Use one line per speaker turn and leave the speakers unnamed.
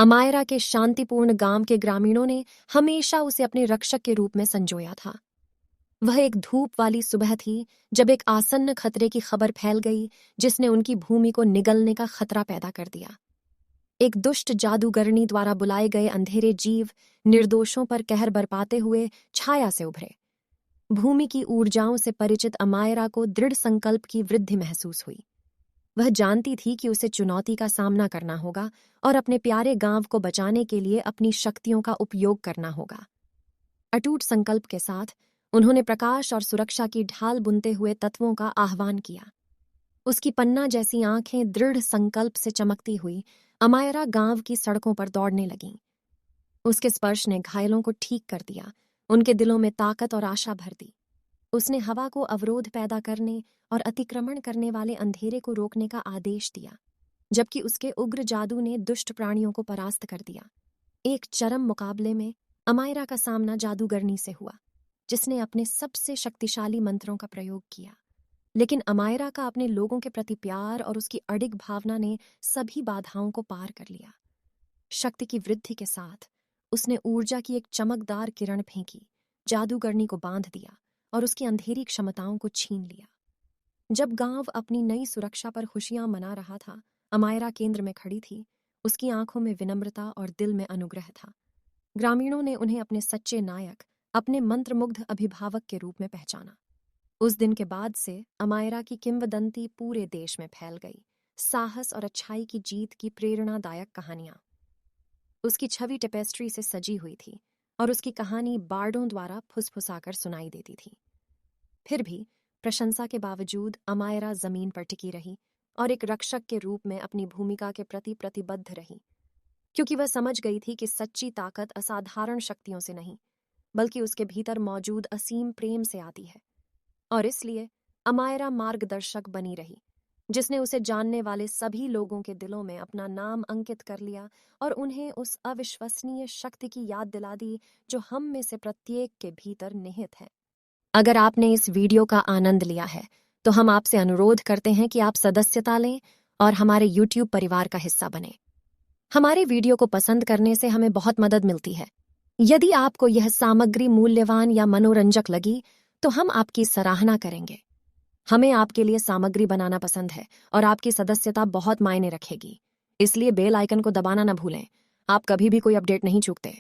अमायरा के शांतिपूर्ण गांव के ग्रामीणों ने हमेशा उसे अपने रक्षक के रूप में संजोया था। वह एक धूप वाली सुबह थी जब एक आसन्न खतरे की खबर फैल गई जिसने उनकी भूमि को निगलने का खतरा पैदा कर दिया। एक दुष्ट जादूगरनी द्वारा बुलाए गए अंधेरे जीव निर्दोषों पर कहर बरपाते हुए छाया से उभरे। भूमि की ऊर्जाओं से परिचित अमायरा को दृढ़ संकल्प की वृद्धि महसूस हुई। वह जानती थी कि उसे चुनौती का सामना करना होगा और अपने प्यारे गांव को बचाने के लिए अपनी शक्तियों का उपयोग करना होगा। अटूट संकल्प के साथ उन्होंने प्रकाश और सुरक्षा की ढाल बुनते हुए तत्वों का आह्वान किया। उसकी पन्ना जैसी आंखें दृढ़ संकल्प से चमकती हुई अमायरा गांव की सड़कों पर दौड़ने लगीं। उसके स्पर्श ने घायलों को ठीक कर दिया, उनके दिलों में ताकत और आशा भर दी। उसने हवा को अवरोध पैदा करने और अतिक्रमण करने वाले अंधेरे को रोकने का आदेश दिया, जबकि उसके उग्र जादू ने दुष्ट प्राणियों को परास्त कर दिया। एक चरम मुकाबले में अमायरा का सामना जादूगरनी से हुआ, जिसने अपने सबसे शक्तिशाली मंत्रों का प्रयोग किया। लेकिन अमायरा का अपने लोगों के प्रति प्यार और उसकी अडिग भावना ने सभी बाधाओं को पार कर लिया। शक्ति की वृद्धि के साथ उसने ऊर्जा की एक चमकदार किरण फेंकी, जादूगरनी को बांध दिया और उसकी अंधेरी क्षमताओं को छीन लिया। जब गांव अपनी नई सुरक्षा पर खुशियां मना रहा था, अमायरा केंद्र में खड़ी थी। उसकी आंखों में विनम्रता और दिल में अनुग्रह था। ग्रामीणों ने उन्हें अपने सच्चे नायक, अपने मंत्रमुग्ध अभिभावक के रूप में पहचाना। उस दिन के बाद से अमायरा की किंवदंती पूरे देश में फैल गई। साहस और अच्छाई की जीत की प्रेरणादायक कहानियां। उसकी छवि टेपेस्ट्री से सजी हुई थी और उसकी कहानी बार्डों द्वारा फुसफुसाकर सुनाई देती थी। फिर भी प्रशंसा के बावजूद अमायरा जमीन पर टिकी रही और एक रक्षक के रूप में अपनी भूमिका के प्रति प्रतिबद्ध रही, क्योंकि वह समझ गई थी कि सच्ची ताकत असाधारण शक्तियों से नहीं, बल्कि उसके भीतर मौजूद असीम प्रेम से आती है। और इसलिए अमायरा मार्गदर्शक बनी रही, जिसने उसे जानने वाले सभी लोगों के दिलों में अपना नाम अंकित कर लिया और उन्हें उस अविश्वसनीय शक्ति की याद दिला दी जो हम में से प्रत्येक के भीतर निहित है। अगर आपने इस वीडियो का आनंद लिया है तो हम आपसे अनुरोध करते हैं कि आप सदस्यता लें और हमारे YouTube परिवार का हिस्सा बनें। हमारे वीडियो को पसंद करने से हमें बहुत मदद मिलती है। यदि आपको यह सामग्री मूल्यवान या मनोरंजक लगी तो हम आपकी सराहना करेंगे। हमें आपके लिए सामग्री बनाना पसंद है और आपकी सदस्यता बहुत मायने रखेगी। इसलिए बेल आइकन को दबाना न भूलें। आप कभी भी कोई अपडेट नहीं चूकते।